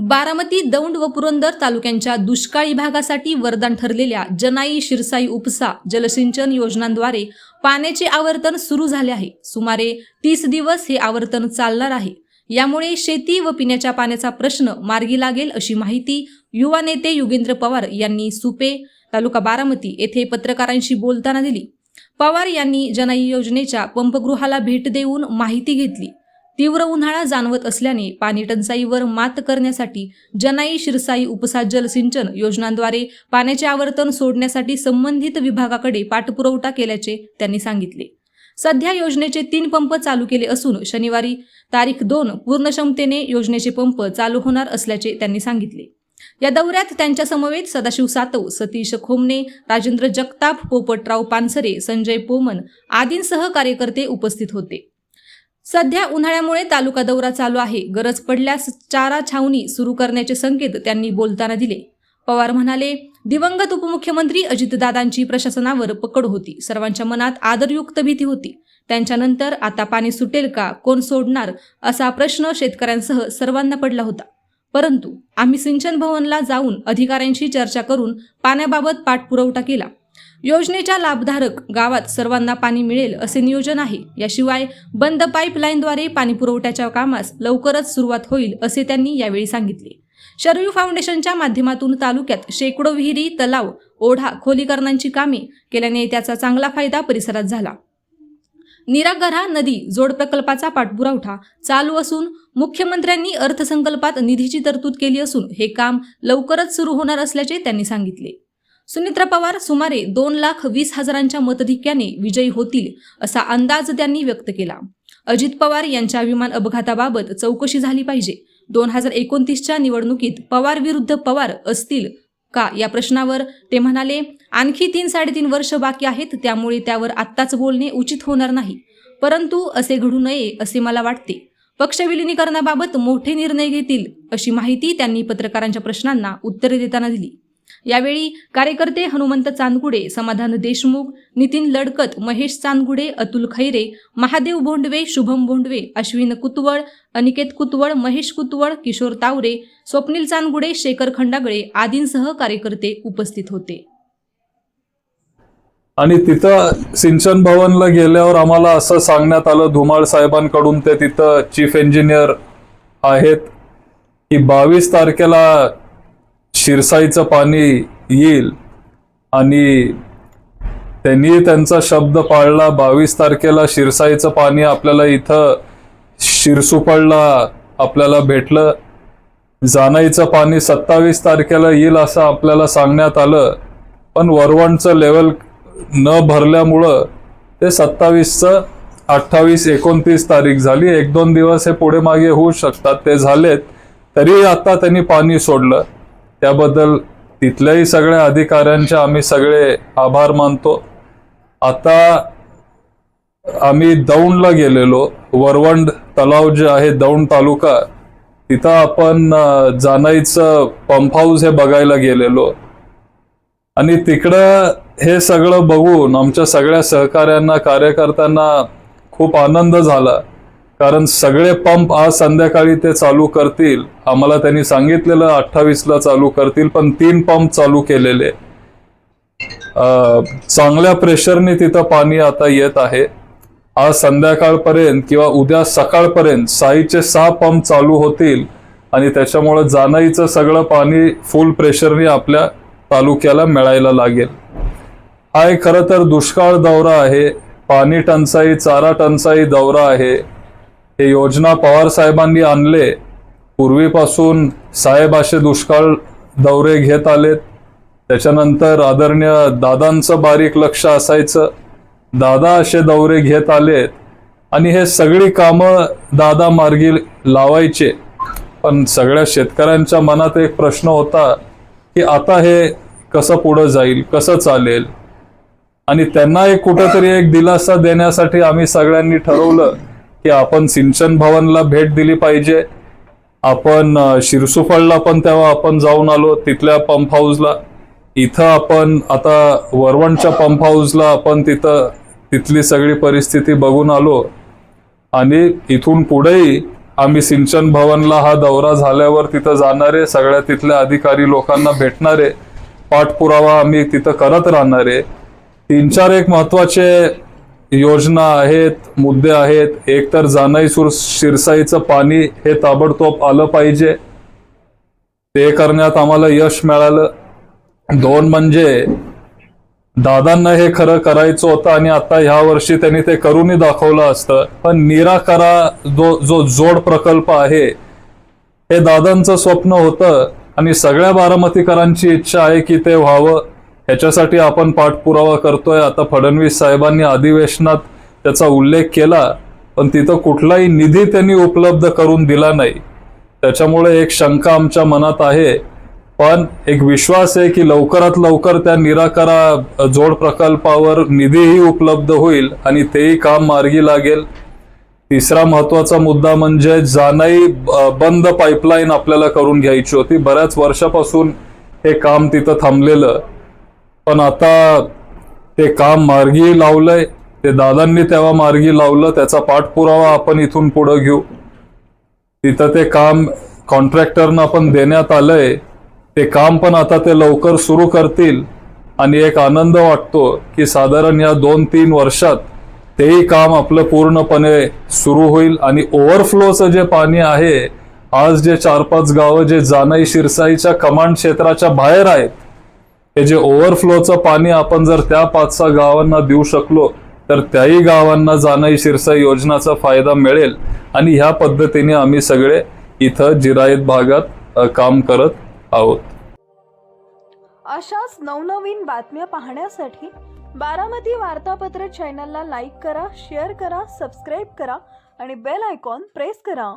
बारामती, दौंड व पुरंदर तालुक्यांच्या दुष्काळी भागासाठी वरदान ठरलेल्या जनाई, शिरसाई, उपसा जलसिंचन योजनांद्वारे पाण्याचे आवर्तन सुरू झाले आहे. सुमारे 30 दिवस हे आवर्तन चालणार आहे. यामुळे शेती व पिण्याच्या पाण्याचा प्रश्न मार्गी लागेल अशी माहिती युवा नेते युगेंद्र पवार यांनी सुपे, तालुका बारामती येथे पत्रकारांशी बोलताना दिली. पवार यांनी जनाई योजनेच्या पंपगृहाला भेट देऊन माहिती घेतली. तीव्र उन्हाळा जाणवत असल्याने पाणी टंचाईवर मात करण्यासाठी जनाई, शिरसाई, उपसा जलसिंचन योजनांद्वारे पाण्याचे आवर्तन सोडण्यासाठी संबंधित विभागाकडे पाठपुरावा केल्याचे त्यांनी सांगितले. सध्या योजनेचे 3 पंप चालू केले असून शनिवारी तारीख 2 पूर्ण क्षमतेने योजनेचे पंप चालू होणार असल्याचे त्यांनी सांगितले. या दौऱ्यात त्यांच्या समवेत सदाशिव सातव, सतीश खोमने, राजेंद्र जगताप, पोपटराव पानसरे, संजय पोमन आदींसह कार्यकर्ते उपस्थित होते. सध्या उन्हाळ्यामुळे तालुका दौरा चालू आहे. गरज पडल्यास चारा छावणी सुरू करण्याचे संकेत त्यांनी बोलताना दिले. पवार म्हणाले, दिवंगत उपमुख्यमंत्री अजितदादांची प्रशासनावर पकड होती. सर्वांच्या मनात आदरयुक्त भीती होती. त्यांच्यानंतर आता पाणी सुटेल का, कोण सोडणार असा प्रश्न शेतकऱ्यांसह सर्वांना पडला होता. परंतु आम्ही सिंचन भवनला जाऊन अधिकाऱ्यांशी चर्चा करून पाण्याबाबत पाठपुरावा केला. योजनेच्या लाभधारक गावात सर्वांना पाणी मिळेल असे नियोजन आहे. याशिवाय बंद पाईपलाईनद्वारे पाणी पुरवठ्याच्या कामास लवकरच सुरुवात होईल असे त्यांनी यावेळी सांगितले. शरयू फाउंडेशनच्या माध्यमातून तालुक्यात शेकडो विहिरी, तलाव, ओढा खोलीकरणांची कामे केल्याने त्याचा चांगला फायदा परिसरात झाला. निरागरा नदी जोड प्रकल्पाचा पाठपुरावा चालू असून मुख्यमंत्र्यांनी अर्थसंकल्पात निधीची तरतूद केली असून हे काम लवकरच सुरू होणार असल्याचे त्यांनी सांगितले. सुनित्रा पवार सुमारे 2,20,000च्या मताधिक्याने विजयी होतील असा अंदाज त्यांनी व्यक्त केला. अजित पवार यांच्या विमान अपघाताबाबत चौकशी झाली पाहिजे. 2029च्या निवडणुकीत पवार विरुद्ध पवार असतील का या प्रश्नावर ते म्हणाले, आणखी 3-3.5 वर्ष बाकी आहेत, त्यामुळे त्यावर आत्ताच बोलणे उचित होणार नाही. परंतु असे घडू नये असे मला वाटते. पक्ष विलिनीकरणाबाबत मोठे निर्णय घेतील अशी माहिती त्यांनी पत्रकारांच्या प्रश्नांना उत्तरे देताना दिली. यावेळी कार्यकर्ते हनुमंत चांदगुडे, समाधान देशमुख, नितीन लडकत, महेश चांदगुडे, अतुल खैरे, महादेव भोंडवे, शुभम भोंडवे, अश्विन कुतवळ, अनिकेत कुतवळ, महेश कुतवळ, किशोर तावरे, स्वप्नील चांदगुडे, शेखर खंडागळे आदींसह कार्यकर्ते उपस्थित होते. आणि तिथं सिंचन भवनला गेल्यावर आम्हाला असं सांगण्यात आलं धुमाळ साहेबांकडून, ते तिथं चीफ इंजिनियर आहेत, की 22 तारखेला शिरसाईचं पाणी येईल. आणि त्यांनी त्यांचा शब्द पाळला. 22 तारखेला शिरसाईचं पाणी आपल्याला इथं शिरसुपडला आपल्याला भेटलं. जानाईचं पाणी 27 तारखेला येईल असं आपल्याला सांगण्यात आलं. पण वरवणचं लेवल न भरल्यामुळं ते 27चं 28, 29 तारीख झाली. 1-2 दिवस हे पुढे मागे होऊ शकतात, ते झालेत. तरी आता त्यांनी पाणी सोडलं. त्याबद्दल तिथल्याही सगळ्या अधिकाऱ्यांचे आम्ही सगळे आभार मानतो. आता आम्ही दौंडला गेलेलो. वरवंड तलाव जे आहे दौंड तालुका, तिथं आपण जानाईचं पंप हाऊस हे बघायला गेलेलो. आणि तिकडं हे सगळं बघून आमच्या सगळ्या सहकाऱ्यांना, कार्यकर्त्यांना खूप आनंद झाला. कारण सगळे पंप आज संध्याकाळी ते चालू करतील. आम्हाला त्यांनी सांगितलेलं 28ला चालू करतील, पण 3 पंप चालू केलेले. चांगल्या प्रेशरने तिथं पाणी आता येत आहे. आज संध्याकाळपर्यंत किंवा उद्या सकाळपर्यंत 6 पंप चालू होतील आणि त्याच्यामुळे जानाईचं सगळं पाणी फुल प्रेशरने आपल्या तालुक्याला मिळायला लागेल. हा एक खरं तर दुष्काळ दौरा आहे, पाणी टंचाई, चारा टंचाई दौरा आहे. हे योजना पवार साहेबांनी आणले. पूर्वीपासून साहेब असे दुष्काळ दौरे घेत आलेत. त्याच्यानंतर आदरणीय दादांचं बारीक लक्ष असायचं. दादा असे दौरे घेत आलेत आणि हे सगळी कामं दादा मार्गी लावायचे. पण सगळ्या शेतकऱ्यांच्या मनात एक प्रश्न होता की आता हे कसं पुढं जाईल, कसं चालेल. आणि त्यांना एक कुठंतरी एक दिलासा देण्यासाठी आम्ही सगळ्यांनी ठरवलं की आपण सिंचन भवनला भेट दिली पाहिजे. आपण शिरसुफळला पण तेव्हा आपण जाऊन आलो, तिथल्या पंप हाऊसला. इथं आपण आता वरवणच्या पंप हाऊसला आपण तिथली सगळी परिस्थिती बघून आलो. आणि इथून पुढेही आम्ही सिंचन भवनला हा दौरा झाल्यावर तिथं जाणारे, सगळ्या तिथल्या अधिकारी लोकांना भेटणारे, पाठपुरावा आम्ही तिथं करत राहणारे. 3-4 एक महत्वाचे योजना आहेत, मुद्दे आहेत. एक तर जानाई शिरसाईचं पाणी हे ताबडतोब आलं पाहिजे, ते करण्यात आम्हाला यश मिळालं. 2 म्हणजे दादांना हे खरं करायचं होतं आणि आता ह्या वर्षी त्यांनी ते करूनही दाखवलं असतं. पण निराकरा जो जोड प्रकल्प आहे, हे दादांचं स्वप्न होतं आणि सगळ्या बारामतीकरांची इच्छा आहे की ते व्हावं. ह्याच्यासाठी आपण पाठपुरावा करतोय. आता फडणवीस साहेबांनी अधिवेशनात त्याचा उल्लेख केला, पण तिथं कुठलाही निधी त्यांनी उपलब्ध करून दिला नाही. त्याच्यामुळे एक शंका आमच्या मनात आहे, पण एक विश्वास आहे की लवकरात लवकर त्या निराकरा जोड प्रकल्पावर निधीही उपलब्ध होईल आणि तेही काम मार्गी लागेल. तिसरा महत्वाचा मुद्दा म्हणजे जानाई बंद पाईपलाईन आपल्याला करून घ्यायची होती. बऱ्याच वर्षापासून हे काम तिथं थांबलेलं, पण आता ते काम मार्गी लावलंय. ते दादांनी तेव्हा मार्गी लावलं, त्याचा पाठपुरावा आपण इथून पुढे घेऊ. तिथं ते काम कॉन्ट्रॅक्टरना पण देण्यात आलंय. ते काम पण आता ते लवकर सुरू करतील आणि एक आनंद वाटतो की साधारण या 2-3 वर्षात तेही काम आपलं पूर्णपणे सुरू होईल. आणि ओव्हरफ्लोचं जे पाणी आहे, आज जे 4-5 गावं जे जानाई शिरसाईच्या कमांड क्षेत्राच्या बाहेर आहेत, हे जे ओव्हरफ्लोचं पाणी आपण जर त्या 5-6 गावांना देऊ शकलो तर त्याही गावांना जानाई शिरसाई योजनाचा फायदा मिळेल. आणि ह्या पद्धतीने आम्ही सगळे इथं जिरायत भागात काम करत आहोत. अशाच नवनवीन बातम्या पाहण्यासाठी बारामती वार्तापत्र चॅनलला लाईक करा, शेअर करा, सबस्क्राईब करा आणि बेल आयकॉन प्रेस करा.